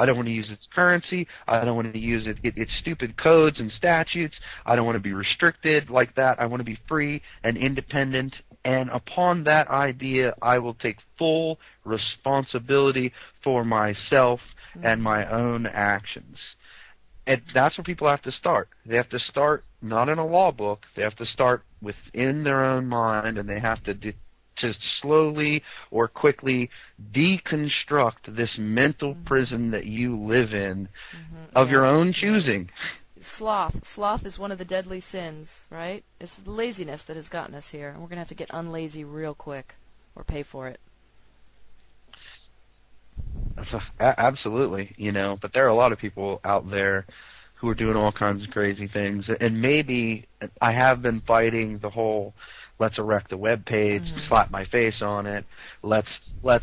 I don't want to use its currency. I don't want to use its stupid codes and statutes. I don't want to be restricted like that. I want to be free and independent. And upon that idea, I will take full responsibility for myself and my own actions. And that's where people have to start. They have to start not in a law book. They have to start within their own mind, and they have to slowly or quickly deconstruct this mental prison that you live in of your own choosing. Sloth. Sloth is one of the deadly sins, right? It's the laziness that has gotten us here, and we're going to have to get unlazy real quick or pay for it. Absolutely, but there are a lot of people out there who are doing all kinds of crazy things, and maybe I have been fighting the whole let's erect a web page, slap my face on it, let's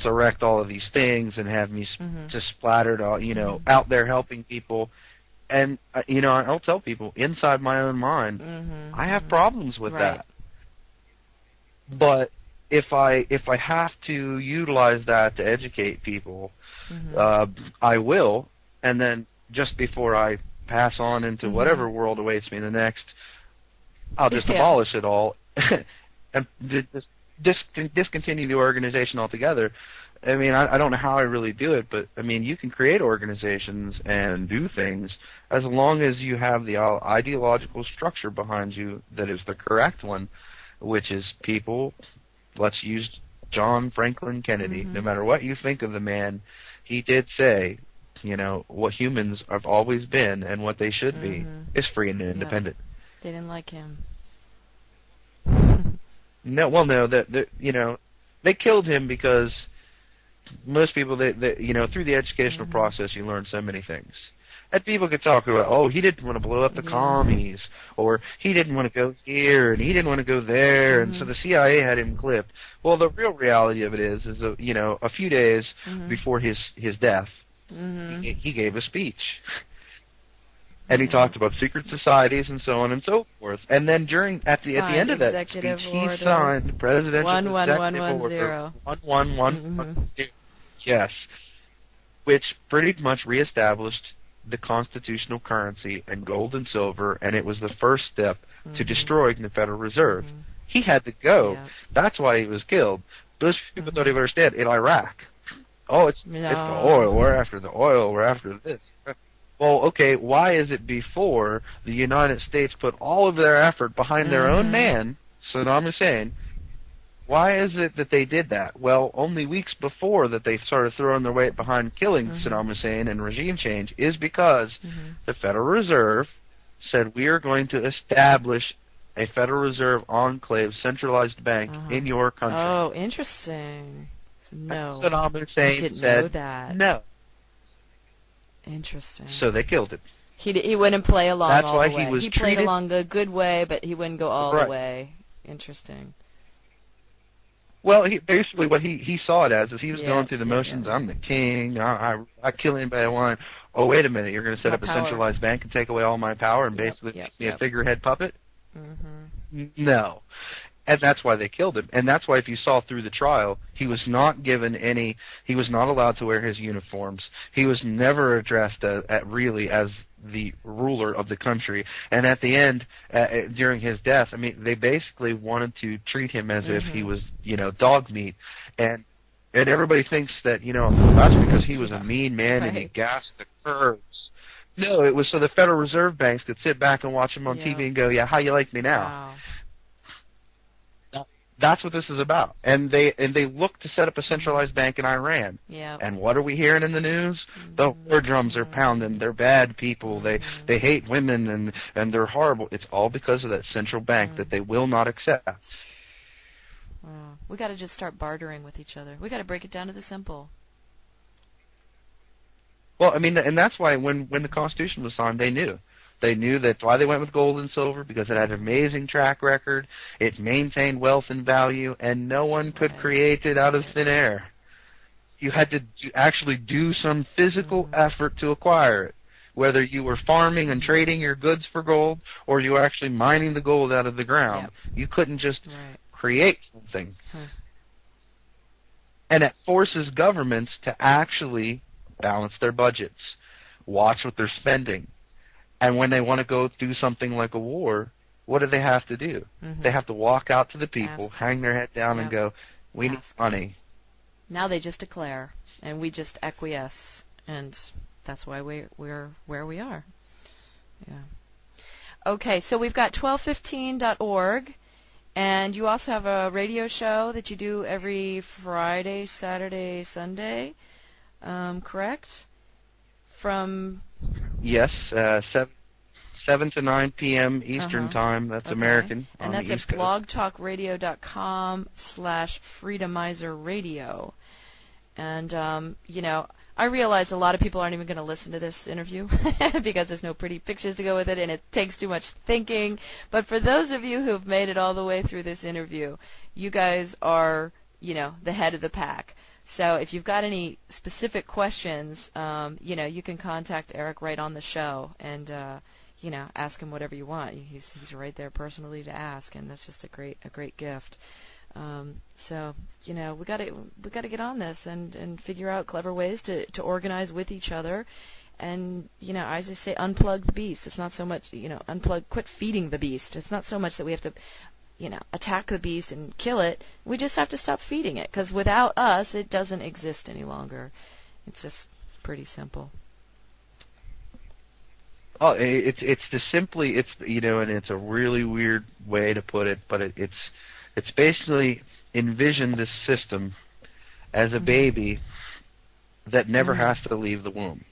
erect all of these things and have me just splattered out there helping people. And I'll tell people inside my own mind, I have problems with that. But if I have to utilize that to educate people, I will. And then just before I pass on into whatever world awaits me in the next, I'll just abolish it all and discontinue the organization altogether. I mean, I don't know how I really do it, but, I mean, you can create organizations and do things as long as you have the ideological structure behind you that is the correct one, which is people. Let's use John Franklin Kennedy. No matter what you think of the man, he did say, what humans have always been and what they should be is free and independent. They didn't like him. No, they killed him because most people, through the educational process, you learn so many things. And people could talk about, he didn't want to blow up the commies, or he didn't want to go here, and he didn't want to go there, and so the CIA had him clipped. Well, the real reality of it is a few days before his death, he gave a speech. And he talked about secret societies and so on and so forth. And then at the end of that speech, he signed Presidential Executive Order 11110. Yes, which pretty much reestablished the constitutional currency and gold and silver, and it was the first step to destroying the Federal Reserve. He had to go. Yeah. That's why he was killed. Those people don't even understand. In Iraq, it's the oil. We're after the oil. We're after this. Well, okay, why is it before the United States put all of their effort behind their own man, Saddam Hussein, why is it that they did that? Well, only weeks before that they started throwing their weight behind killing Saddam Hussein and regime change is because the Federal Reserve said we are going to establish a Federal Reserve enclave centralized bank in your country. Oh, interesting. No, Saddam Hussein I didn't said know that. No. Interesting. So they killed him. He wouldn't play along That's all why the way. He was played treated along the good way, but he wouldn't go all the way. Interesting. Well, basically what he saw it as is he was going through the motions. I'm the king. I kill anybody I want. Oh, wait a minute. You're going to set up a centralized bank and take away all my power and basically make me a figurehead puppet? No. And that's why they killed him. And that's why if you saw through the trial, he was not given he was not allowed to wear his uniforms. He was never addressed really as the ruler of the country. And at the end, during his death, I mean, they basically wanted to treat him as if he was, dog meat. And everybody thinks that, that's because he was a mean man and he gassed the curves. No, it was so the Federal Reserve banks could sit back and watch him on TV and go, how you like me now? Wow. That's what this is about. And they look to set up a centralized bank in Iran. Yeah. And what are we hearing in the news? The war drums are pounding. They're bad people. They hate women and they're horrible. It's all because of that central bank that they will not accept. Wow. We got to just start bartering with each other. We got to break it down to the simple. Well, I mean, and that's why when the Constitution was signed, they knew. They knew that's why they went with gold and silver, because it had an amazing track record, it maintained wealth and value, and no one could create it out of thin air. You had to actually do some physical effort to acquire it, whether you were farming and trading your goods for gold or you were actually mining the gold out of the ground. You couldn't just create something. And it forces governments to actually balance their budgets, watch what they're spending. And when they want to go do something like a war, what do they have to do? Mm-hmm. They have to walk out to the people, Ask. hang their head down, Yep. and go, we need money. Now they just declare, and we just acquiesce, and that's why we're where we are. Yeah. Okay, so we've got 1215.org, and you also have a radio show that you do every Friday, Saturday, Sunday, correct? From Yes, 7 to 9 p.m. Eastern Time. That's okay. American. And that's at blogtalkradio.com/freedomizerradio. And, I realize a lot of people aren't even going to listen to this interview because there's no pretty pictures to go with it and it takes too much thinking. But for those of you who have made it all the way through this interview, you guys are, the head of the pack. So if you've got any specific questions, you can contact Eric right on the show and, ask him whatever you want. He's right there personally to ask, and that's just a great gift. So we got to get on this and figure out clever ways to organize with each other. And I just say unplug the beast. It's not so much quit feeding the beast. It's not so much that we have to attack the beast and kill it. We just have to stop feeding it, because without us, it doesn't exist any longer. It's just pretty simple. Oh, it's and it's a really weird way to put it, but it's basically envision this system as a baby that never has to leave the womb.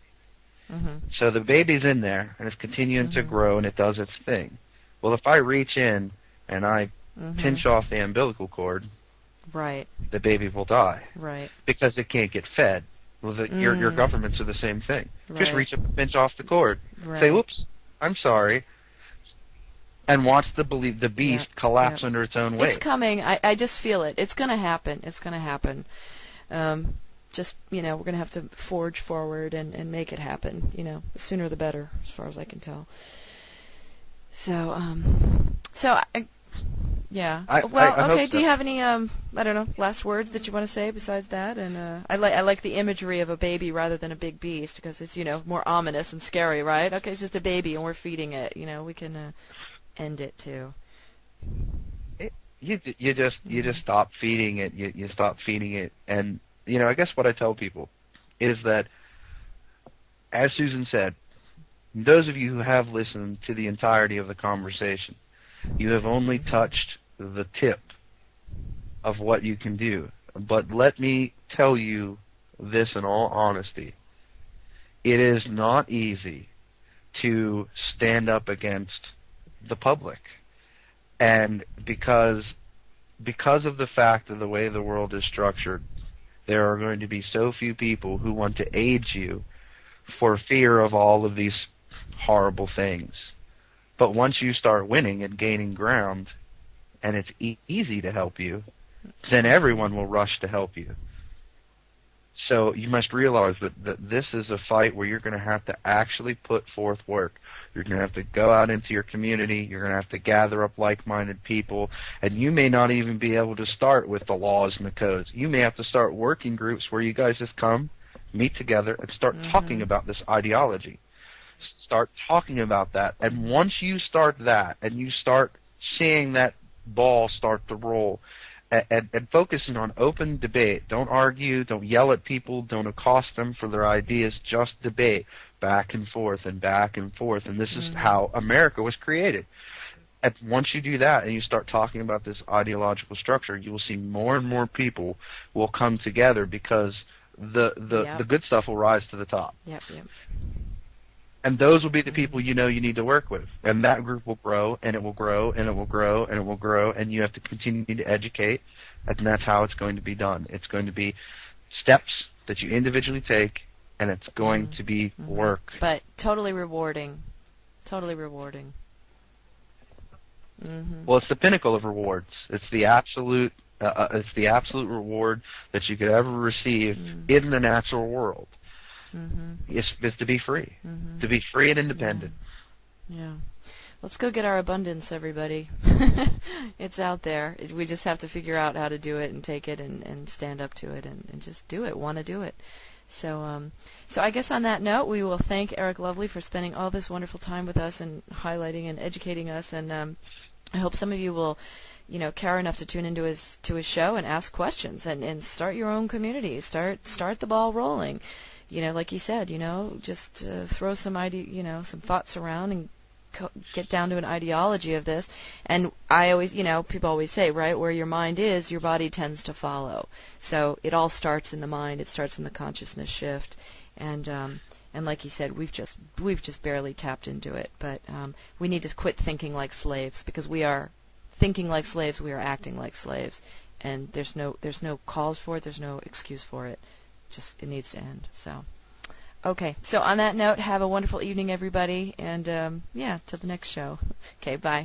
Mm-hmm. So the baby's in there, and it's continuing to grow, and it does its thing. Well, if I reach in and I pinch off the umbilical cord, right, the baby will die. Right. Because it can't get fed. Well, your governments are the same thing. Right. Just reach up and pinch off the cord. Right. Say, "Oops, I'm sorry," and watch the beast collapse under its own weight. It's coming. I just feel it. It's going to happen. It's going to happen. We're going to have to forge forward and make it happen. The sooner the better, as far as I can tell. So, yeah. Okay. Do you have any, last words that you want to say besides that? And I like the imagery of a baby rather than a big beast, because it's more ominous and scary, right? Okay, it's just a baby and we're feeding it. We can end it too. You just stop feeding it. You stop feeding it, and I guess what I tell people is that, as Susan said, those of you who have listened to the entirety of the conversation, you have only touched the tip of what you can do. But let me tell you this in all honesty. It is not easy to stand up against the public. And because of the fact of the way the world is structured, there are going to be so few people who want to aid you for fear of all of these horrible things. But once you start winning and gaining ground, and it's easy to help you, then everyone will rush to help you. So you must realize that this is a fight where you're going to have to actually put forth work. You're going to have to go out into your community. You're going to have to gather up like-minded people. And you may not even be able to start with the laws and the codes. You may have to start working groups where you guys just come, meet together, and start talking about this ideology. Start talking about that. And once you start that, and you start seeing that ball start to roll, and focusing on open debate. Don't argue, don't yell at people, don't accost them for their ideas, just debate back and forth and back and forth. And this is how America was created. And once you do that and you start talking about this ideological structure, you will see more and more people will come together, because the good stuff will rise to the top. Yep. And those will be the people you need to work with. And that group will grow, and it will grow, and it will grow, and it will grow, and you have to continue to educate, and that's how it's going to be done. It's going to be steps that you individually take, and it's going to be work. But totally rewarding. Totally rewarding. Well, it's the pinnacle of rewards. It's the absolute reward that you could ever receive in the natural world. Is to be free, to be free and independent. Yeah. Let's go get our abundance, everybody. It's out there. We just have to figure out how to do it and take it and stand up to it and just do it, want to do it. So I guess on that note, we will thank Eric Lovely for spending all this wonderful time with us and highlighting and educating us. And I hope some of you will, care enough to tune into his show and ask questions and start your own community. Start the ball rolling. Like he said, just throw some some thoughts around and get down to an ideology of this. And I always, people always say, right, where your mind is, your body tends to follow. So it all starts in the mind. It starts in the consciousness shift. And like he said, we've just barely tapped into it. But we need to quit thinking like slaves, because we are thinking like slaves. We are acting like slaves. And there's no cause for it. There's no excuse for it. Just it needs to end. So. Okay, so on that note, have a wonderful evening, everybody, and till the next show. Okay, bye.